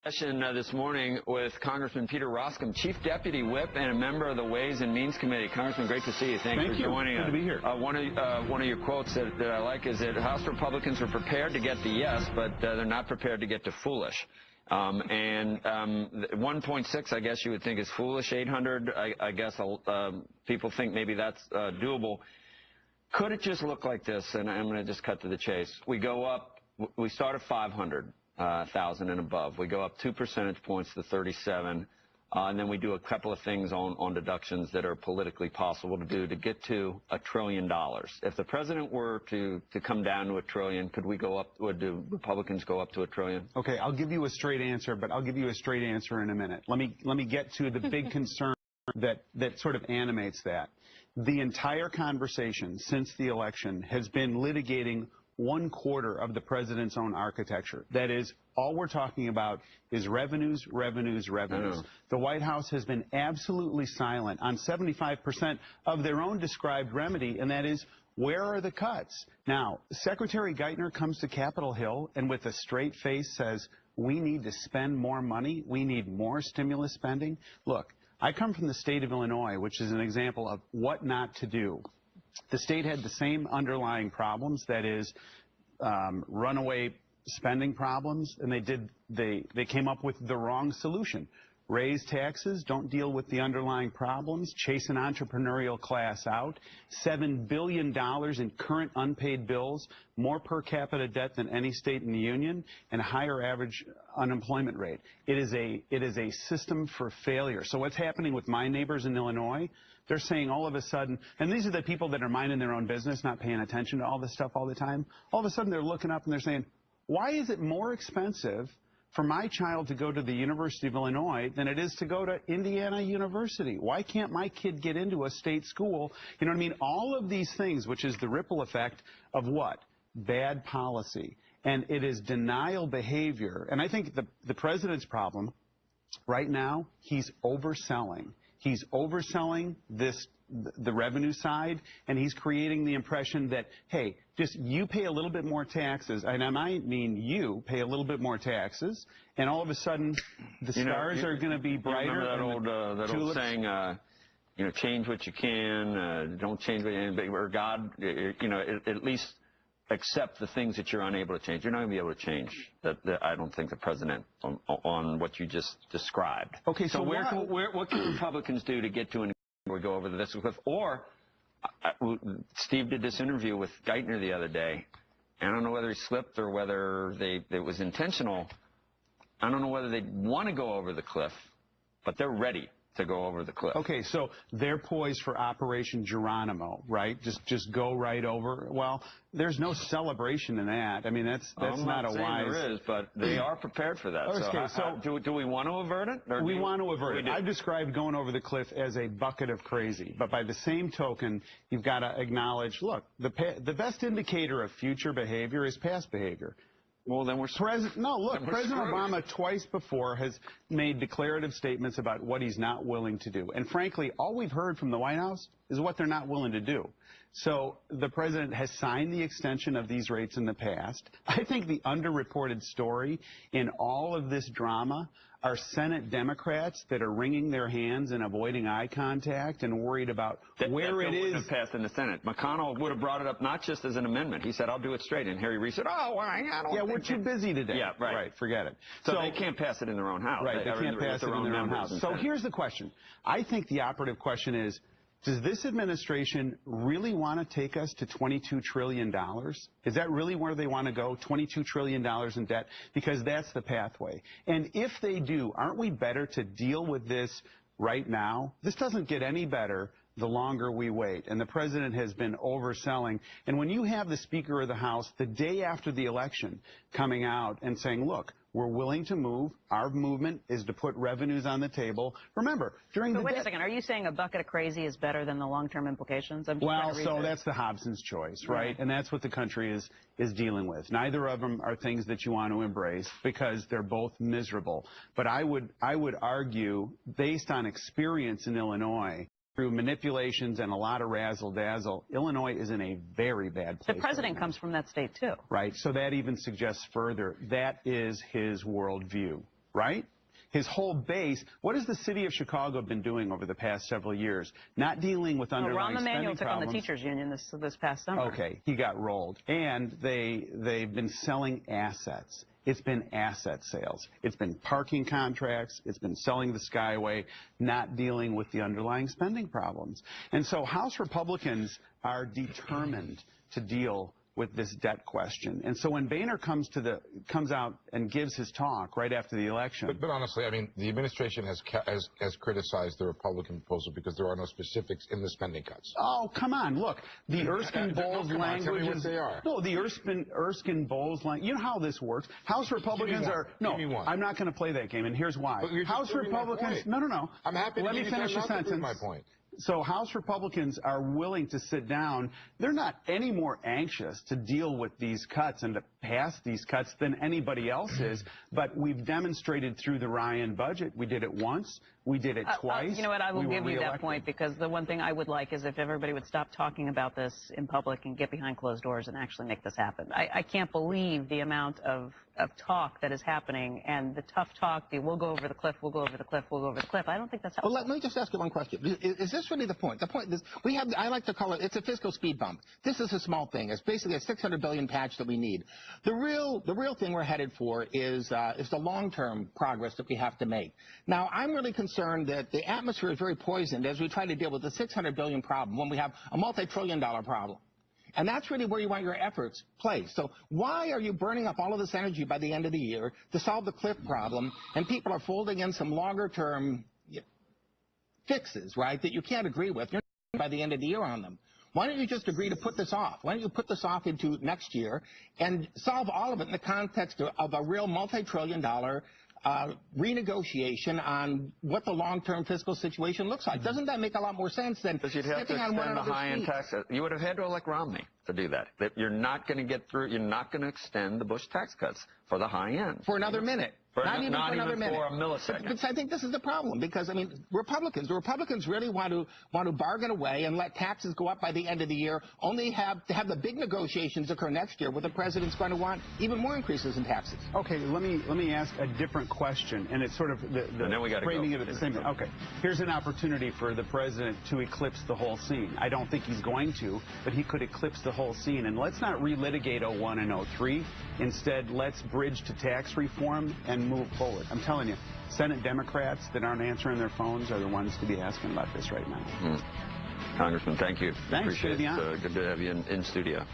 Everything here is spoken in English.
Session this morning with Congressman Peter Roskam, Chief Deputy Whip and a member of the Ways and Means Committee. Congressman, great to see you. Thank you for joining us. Good to be here. One of your quotes that I like is that House Republicans are prepared to get to yes, but they're not prepared to get to foolish. 1.6, I guess you would think is foolish. 800, I guess people think maybe that's doable. Could it just look like this? And I'm going to just cut to the chase. We go up. We start at 500,000 and above. We go up 2 percentage points to 37, and then we do a couple of things on deductions that are politically possible to do to get to $1 trillion. If the president were to come down to $1 trillion, could we go up? Would the Republicans go up to $1 trillion? Okay, I'll give you a straight answer, but I'll give you a straight answer in a minute. Let me get to the big concern that sort of animates that. The entire conversation since the election has been litigating 1/4 of the president's own architecture. That is, all we're talking about is revenues, revenues, revenues. The White House has been absolutely silent on 75% of their own described remedy, and that is, where are the cuts? Now, Secretary Geithner comes to Capitol Hill and with a straight face says, we need to spend more money, we need more stimulus spending. Look, I come from the state of Illinois, which is an example of what not to do. The state had the same underlying problems, that is, runaway spending problems, and they came up with the wrong solution. Raise taxes, don't deal with the underlying problems, chase an entrepreneurial class out, $7 billion in current unpaid bills, more per capita debt than any state in the union, and a higher average unemployment rate. It is a system for failure. So what's happening with my neighbors in Illinois? They're saying all of a sudden, and these are the people that are minding their own business, not paying attention to all this stuff all the time. All of a sudden they're looking up and they're saying, why is it more expensive for my child to go to the University of Illinois than it is to go to Indiana University? Why can't my kid get into a state school? You know what I mean? All of these things, which is the ripple effect of what? Bad policy. And it is denial behavior. And I think the president's problem right now, he's overselling. He's overselling the revenue side, and he's creating the impression that, hey, just you pay a little bit more taxes, and I might mean you pay a little bit more taxes, and all of a sudden the stars are going to be brighter. Remember that old saying, change what you can, don't change what you can, or God, at least accept the things that you're unable to change. You're not going to be able to change I don't think, the president on what you just described. Okay, so what can Republicans do to get to an we go over this cliff? Or Steve did this interview with Geithner the other day. I don't know whether he slipped or whether it was intentional. I don't know whether they want to go over the cliff, but they're ready to go over the cliff. Okay, so they're poised for Operation Geronimo, right? Just go right over. Well, there's no celebration in that. I mean, that's not a wise. There is, but they are prepared for that. Okay, do we want to avert it? We want to avert it. I've described going over the cliff as a bucket of crazy, but by the same token, you've got to acknowledge, look, the best indicator of future behavior is past behavior. Well, then we're President Obama twice before has made declarative statements about what he's not willing to do. And frankly, all we've heard from the White House is what they're not willing to do. So the president has signed the extension of these rates in the past. I think the underreported story in all of this drama are Senate Democrats that are wringing their hands and avoiding eye contact and worried about where it is. That passed in the Senate. McConnell would have brought it up not just as an amendment. He said, I'll do it straight. And Harry Reid said, oh, well, I don't Yeah, we're too busy today. Yeah, right. Forget it. So they can't pass it in their own house. Right, they can't pass it in their own house. So here's the question. I think the operative question is, does this administration really want to take us to $22 trillion? Is that really where they want to go, $22 trillion in debt? Because that's the pathway. And if they do, aren't we better to deal with this right now? This doesn't get any better the longer we wait. And the president has been overselling. And when you have the Speaker of the House the day after the election coming out and saying, look, we're willing to move. Our movement is to put revenues on the table. Remember, during the wait a second. Are you saying a bucket of crazy is better than the long-term implications? Well, so that's the Hobson's choice, right? And that's what the country is dealing with. Neither of them are things that you want to embrace because they're both miserable. But I would argue, based on experience in Illinois, through manipulations and a lot of razzle-dazzle, Illinois is in a very bad place. The president comes from that state, too. Right. So that even suggests further that is his worldview. right? His whole base. What has the city of Chicago been doing over the past several years? Not dealing with underlying spending Rahm Emanuel took problems. on the teachers union this past summer. Okay, he got rolled. And they've been selling assets. It's been asset sales. It's been parking contracts. It's been selling the Skyway, not dealing with the underlying spending problems. And so House Republicans are determined to deal with this debt question. And so when Boehner comes out and gives his talk right after the election. But honestly, I mean, the administration has criticized the Republican proposal because there are no specifics in the spending cuts. Oh, come on. Look, the Erskine-Bowles language. Tell me what they are. No, the Erskine-Bowles language. You know how this works. House Republicans are. No, I'm not going to play that game, and here's why. House Republicans. No. I'm happy to Let me finish the sentence. My point. So House Republicans are willing to sit down. They're not any more anxious to deal with these cuts and to pass these cuts than anybody else is. But we've demonstrated through the Ryan budget. We did it once. We did it twice. You know what? I will give you that point, because the one thing I would like is if everybody would stop talking about this in public and get behind closed doors and actually make this happen. I can't believe the amount of talk that is happening, and the tough talk, the we'll go over the cliff, we'll go over the cliff, we'll go over the cliff. I don't think that's helpful. Well, let me just ask you one question. Is this really the point? The point is, I like to call it, it's a fiscal speed bump. This is a small thing. It's basically a $600 billion patch that we need. The real thing we're headed for is the long-term progress that we have to make. Now, I'm really concerned that the atmosphere is very poisoned as we try to deal with the $600 billion problem when we have a multi-trillion-dollar problem. And that's really where you want your efforts placed. So why are you burning up all of this energy by the end of the year to solve the cliff problem, and people are folding in some longer-term fixes, right, that you can't agree with? You're not by the end of the year on them. Why don't you just agree to put this off? Why don't you put this off into next year and solve all of it in the context of a real multi-trillion-dollar renegotiation on what the long-term fiscal situation looks like? Doesn't that make a lot more sense than you'd have to extend the high-end tax? You would have had to elect Romney to do that. You're not going to get through. You're not going to extend the Bush tax cuts for the high end for another minute. Not even for another minute. For a millisecond. But I think this is the problem, because I mean, the Republicans really want to bargain away and let taxes go up by the end of the year, only have to have the big negotiations occur next year, where the president's going to want even more increases in taxes. Okay, let me ask a different question, and it's sort of the and then we framing it at the same time. Okay, here's an opportunity for the president to eclipse the whole scene. I don't think he's going to, but he could eclipse the whole scene. And let's not relitigate 01 and 03. Instead, let's bridge to tax reform and move forward. I'm telling you, Senate Democrats that aren't answering their phones are the ones to be asking about this right now. Congressman, thank you. Thanks. Appreciate it. Good to have you in studio.